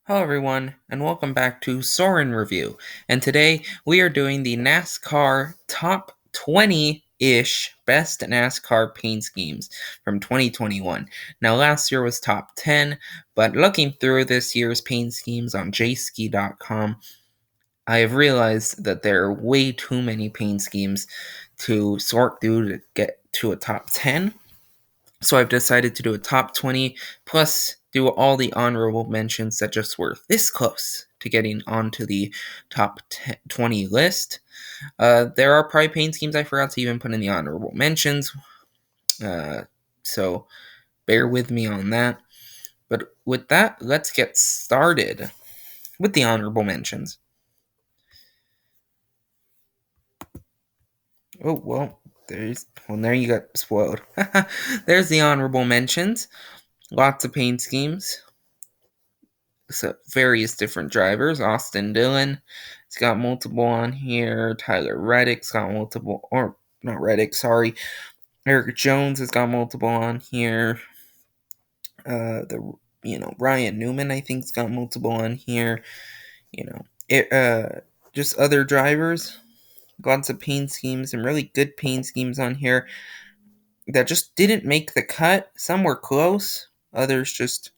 Hello everyone, and welcome back to Soren Review. And today we are doing the NASCAR top 20-ish best NASCAR paint schemes from 2021. Now last year was top 10, but looking through this year's paint schemes on jski.com, I have realized that there are way too many paint schemes to sort through to get to a top 10. So I've decided to do a top 20 plus do all the honorable mentions that just were this close to getting onto the top 20 list. There are probably paint schemes I forgot to even put in the honorable mentions. So bear with me on that. But with that, let's get started with the honorable mentions. Oh, well, there you got spoiled. There's the honorable mentions. Lots of paint schemes. So various different drivers. Austin Dillon, it's got multiple on here. Tyler Reddick's got multiple, or not Reddick, sorry. Erik Jones has got multiple on here. Ryan Newman, I think's got multiple on here. Just other drivers. Lots of paint schemes and really good paint schemes on here that just didn't make the cut. Some were close, others just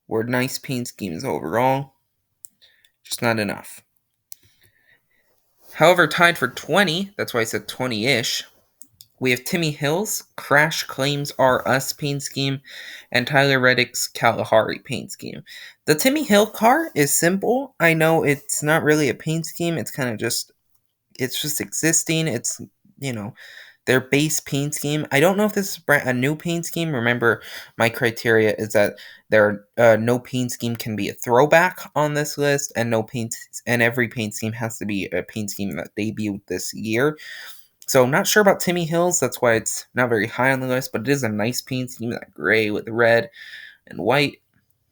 were nice paint schemes overall. Just not enough. However, tied for 20, that's why I said 20-ish, we have Timmy Hill's CRASHClaims Are Us paint scheme and Tyler Reddick's Kalahari paint scheme. The Timmy Hill car is simple. I know it's not really a paint scheme. It's kind of just existing. It's, their base paint scheme. I don't know if this is a new paint scheme. Remember, my criteria is that no paint scheme can be a throwback on this list, and every paint scheme has to be a paint scheme that debuted this year. So I'm not sure about Timmy Hill's. That's why it's not very high on the list, but it is a nice paint scheme. That gray with red and white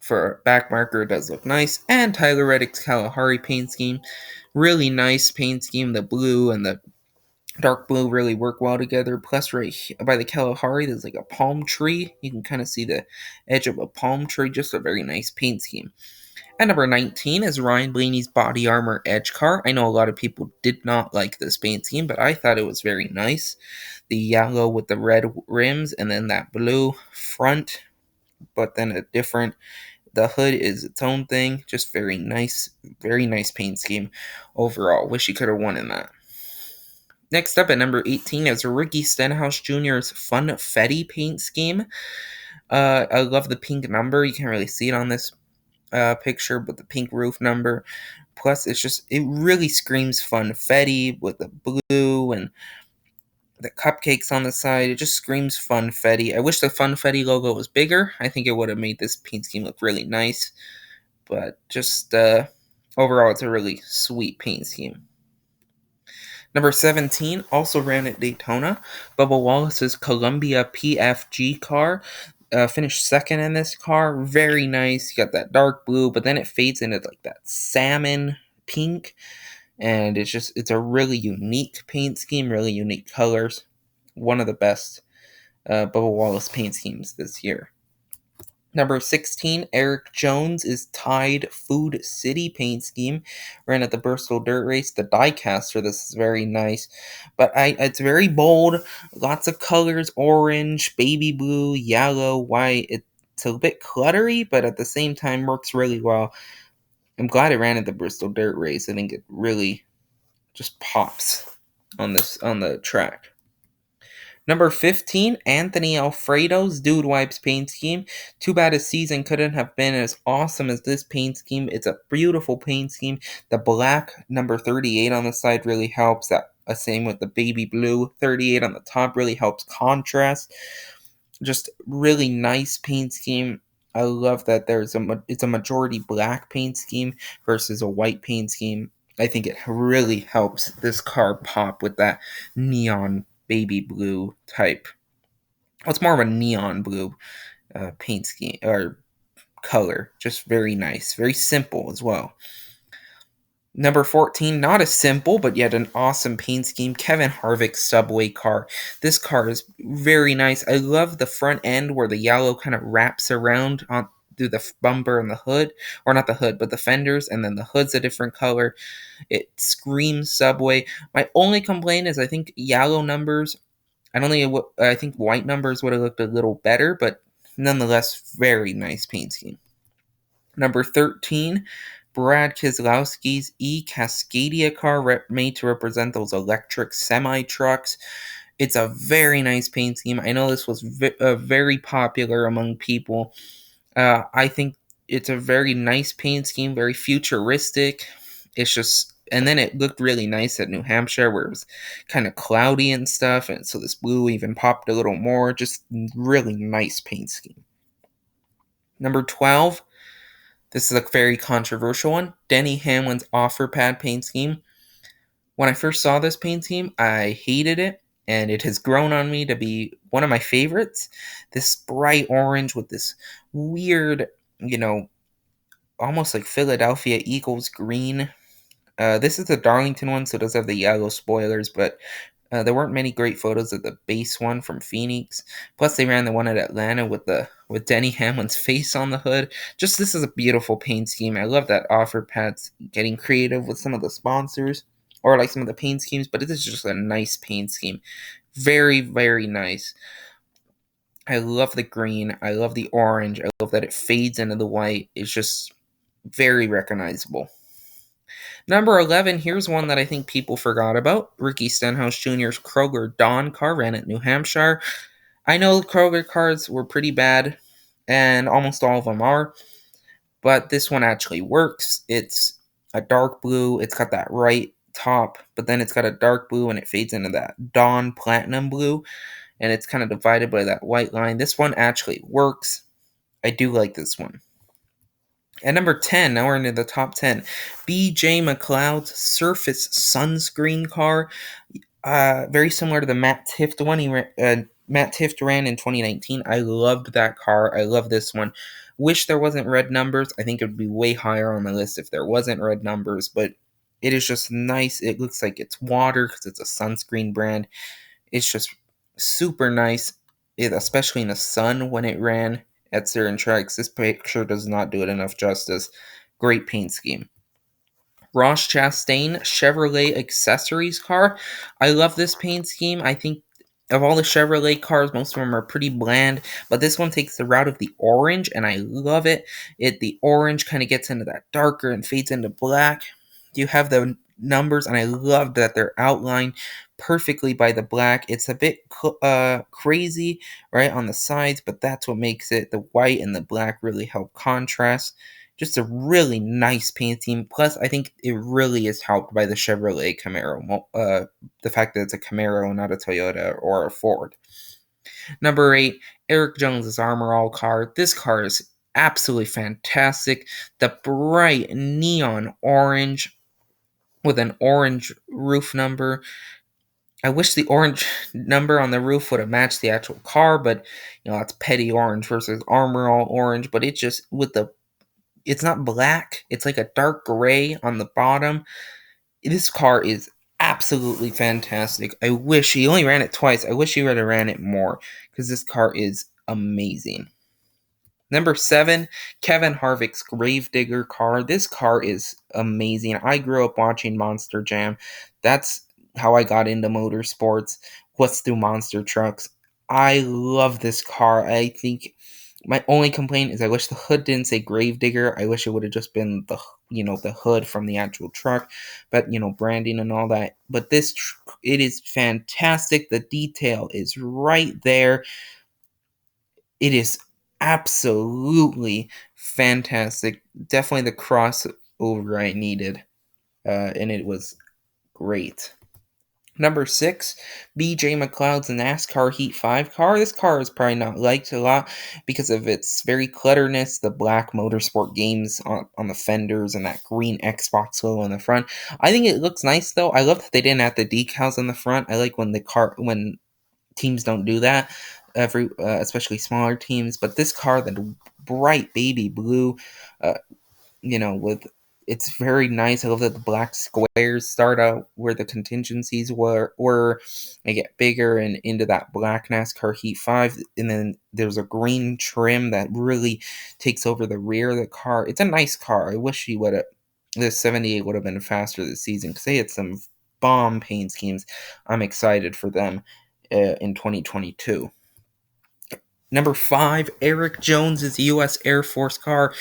for back marker does look nice. And Tyler Reddick's Kalahari paint scheme, really nice paint scheme. The blue and the dark blue really work well together. Plus, right by the Kalahari, there's like a palm tree. You can kind of see the edge of a palm tree. Just a very nice paint scheme. At number 19 is Ryan Blaney's BodyArmor Edge car. I know a lot of people did not like this paint scheme, but I thought it was very nice. The yellow with the red rims and then that blue front, but then the hood is its own thing. Just very nice paint scheme overall. Wish he could have won in that. Next up at number 18 is Ricky Stenhouse Jr.'s Funfetti paint scheme. I love the pink number. You can't really see it on this picture, but the pink roof number. Plus, it really screams Funfetti with the blue and the cupcakes on the side. It just screams Funfetti. I wish the Funfetti logo was bigger. I think it would have made this paint scheme look really nice. But just overall, it's a really sweet paint scheme. Number 17 also ran at Daytona. Bubba Wallace's Columbia PFG car. Finished second in this car. Very nice. You got that dark blue, but then it fades into like that salmon pink. And it's a really unique paint scheme, really unique colors. One of the best Bubba Wallace paint schemes this year. Number 16, Erik Jones is Tide Food City paint scheme. Ran at the Bristol Dirt Race. The diecast for this is very nice. But it's very bold. Lots of colors. Orange, baby blue, yellow, white. It's a bit cluttery, but at the same time works really well. I'm glad it ran at the Bristol Dirt Race. I think it really just pops on the track. Number 15, Anthony Alfredo's Dude Wipes paint scheme. Too bad his season couldn't have been as awesome as this paint scheme. It's a beautiful paint scheme. The black number 38 on the side really helps. Same with the baby blue 38 on the top really helps contrast. Just really nice paint scheme. I love that it's a majority black paint scheme versus a white paint scheme. I think it really helps this car pop with that neon baby blue type. Well, it's more of a neon blue paint scheme or color. Just very nice. Very simple as well. Number 14, not as simple, but yet an awesome paint scheme. Kevin Harvick's Subway car. This car is very nice. I love the front end where the yellow kind of wraps around on do the bumper and the hood, or not the hood, but the fenders, and then the hood's a different color. It screams Subway. My only complaint is I think yellow numbers. I think white numbers would have looked a little better, but nonetheless, very nice paint scheme. Number 13, Brad Keselowski's eCascadia car made to represent those electric semi-trucks. It's a very nice paint scheme. I know this was very popular among people. I think it's a very nice paint scheme, very futuristic. It's just, and then it looked really nice at New Hampshire where it was kind of cloudy and stuff, and so this blue even popped a little more. Just really nice paint scheme. Number 12, this is a very controversial one. Denny Hamlin's Offerpad paint scheme. When I first saw this paint scheme, I hated it, and it has grown on me to be one of my favorites. This bright orange with this weird, almost like Philadelphia Eagles green. This is the Darlington one, so it does have the yellow spoilers, but there weren't many great photos of the base one from Phoenix. Plus, they ran the one at Atlanta with Denny Hamlin's face on the hood. Just this is a beautiful paint scheme. I love that Offerpad's getting creative with some of the sponsors or like some of the paint schemes, but it is just a nice paint scheme. Very, very nice. I love the green. I love the orange. I love that it fades into the white. It's just very recognizable. Number 11, here's one that I think people forgot about. Ricky Stenhouse Jr.'s Kroger Dawn car ran at New Hampshire. I know Kroger cars were pretty bad, and almost all of them are, but this one actually works. It's a dark blue. It's got that right top, but then it's got a dark blue, and it fades into that Dawn Platinum blue, and it's kind of divided by that white line. This one actually works. I do like this one. At number 10, now we're into the top 10. BJ McLeod's Surface Sunscreen car. Very similar to the Matt Tifft one Matt Tifft ran in 2019. I loved that car. I love this one. Wish there wasn't red numbers. I think it would be way higher on the list if there wasn't red numbers, but it is just nice. It looks like it's water because it's a sunscreen brand. It's just super nice, especially in the sun when it ran at certain tracks. This picture does not do it enough justice. Great paint scheme. Ross Chastain Chevrolet accessories car. I love this paint scheme. I think of all the Chevrolet cars, most of them are pretty bland, but this one takes the route of the orange, and I love it. The orange kind of gets into that darker and fades into black. You have the numbers, and I love that they're outlined perfectly by the black. It's a bit crazy, right, on the sides, but that's what makes it. The white and the black really help contrast. Just a really nice paint scheme. Plus, I think it really is helped by the Chevrolet Camaro. The fact that it's a Camaro, not a Toyota or a Ford. Number 8, Erik Jones's ArmorAll car. This car is absolutely fantastic. The bright neon orange with an orange roof number. I wish the orange number on the roof would have matched the actual car, but that's petty orange versus ArmorAll orange. But it's just it's not black. It's like a dark gray on the bottom. This car is absolutely fantastic. I wish he only ran it twice. I wish he would have ran it more because this car is amazing. Number 7, Kevin Harvick's Gravedigger car. This car is amazing. I grew up watching Monster Jam. That's how I got into motorsports, was through monster trucks. I love this car. I think my only complaint is I wish the hood didn't say Gravedigger. I wish it would have just been the hood from the actual truck, but branding and all that. But it is fantastic. The detail is right there. It is absolutely fantastic. Definitely the crossover I needed, and it was great. Number 6, BJ McLeod's NASCAR Heat 5 car. This car is probably not liked a lot because of its very clutterness, the black motorsport games on the fenders, and that green Xbox logo in the front. I think it looks nice though. I love that they didn't have the decals on the front. I like when teams don't do that, especially smaller teams. But this car, the bright baby blue, with it's very nice. I love that the black squares start out where the contingencies were. They get bigger and into that black NASCAR Heat 5, and then there's a green trim that really takes over the rear of the car. It's a nice car. I wish this 78 would have been faster this season because they had some bomb paint schemes. I'm excited for them in 2022. Number 5, Erik Jones's U.S. Air Force car.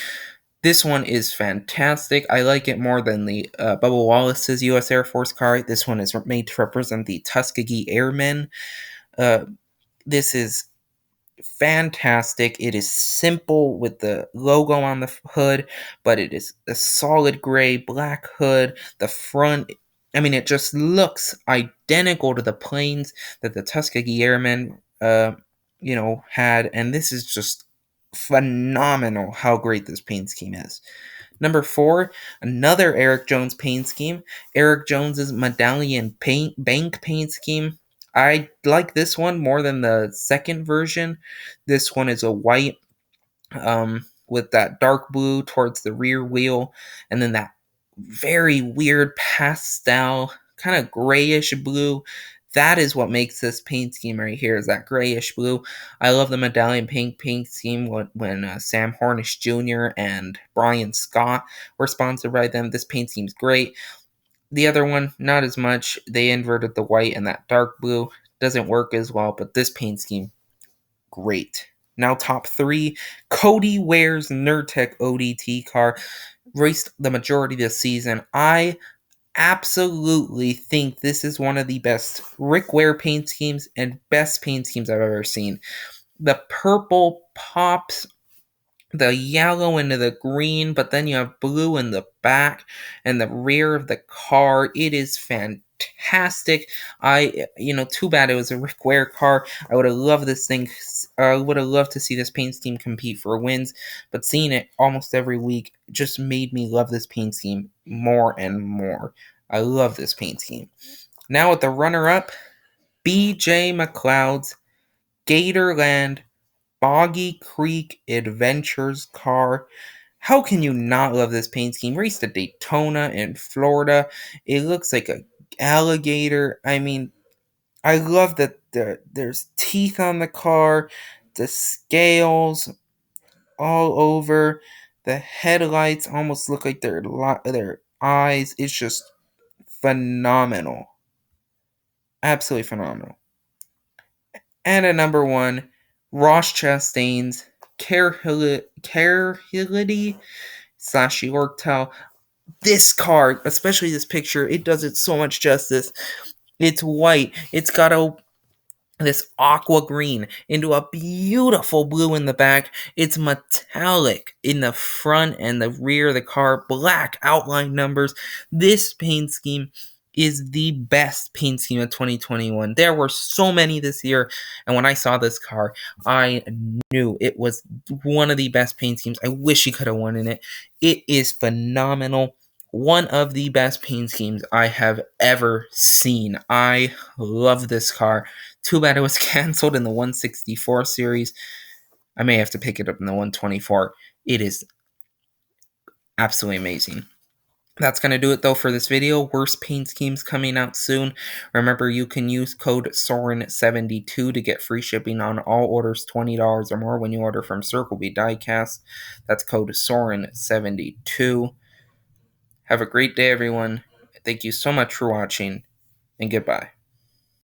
This one is fantastic. I like it more than the Bubba Wallace's U.S. Air Force car. This one is made to represent the Tuskegee Airmen. This is fantastic. It is simple with the logo on the hood, but it is a solid gray black hood. The front, it just looks identical to the planes that the Tuskegee Airmen, had, and this is just phenomenal how great this paint scheme is. Number 4, another Erik Jones paint scheme. Erik Jones's Medallion bank paint scheme. I like this one more than the second version. This one is a white with that dark blue towards the rear wheel, and then that very weird pastel, kind of grayish blue. That is what makes this paint scheme right here, is that grayish blue. I love the Medallion paint scheme when Sam Hornish Jr. and Brian Scott were sponsored by them. This paint scheme's great. The other one, not as much. They inverted the white and that dark blue. Doesn't work as well, but this paint scheme, great. Now top 3, Cody Ware's Nurtec ODT car. Raced the majority of the season. I absolutely think this is one of the best Rick Ware paint schemes and best paint schemes I've ever seen. The purple pops the yellow into the green, but then you have blue in the back and the rear of the car. It is fantastic. Too bad it was a Rick Ware car. I would have loved this thing. I would have loved to see this paint scheme compete for wins, but seeing it almost every week just made me love this paint scheme more and more. I love this paint scheme. Now with the runner-up, BJ McLeod's Gatorland Boggy Creek Adventures car. How can you not love this paint scheme? Raced at Daytona in Florida. It looks like a alligator. I love that there's teeth on the car, the scales all over, the headlights almost look like their eyes. It's just phenomenal. Absolutely phenomenal. And at number 1, Ross Chastain's Carehility / Yorktown. This car, especially this picture, it does it so much justice. It's white. It's got this aqua green into a beautiful blue in the back. It's metallic in the front and the rear of the car. Black outline numbers. This paint scheme is the best paint scheme of 2021. There were so many this year, and when I saw this car, I knew it was one of the best paint schemes. I wish he could have won in it. It is phenomenal. One of the best paint schemes I have ever seen. I love this car. Too bad it was canceled in the 164 series. I may have to pick it up in the 124. It is absolutely amazing. That's going to do it, though, for this video. Worst paint schemes coming out soon. Remember, you can use code Soren72 to get free shipping on all orders $20 or more when you order from Circle B Diecast. That's code Soren72. Have a great day, everyone. Thank you so much for watching, and goodbye.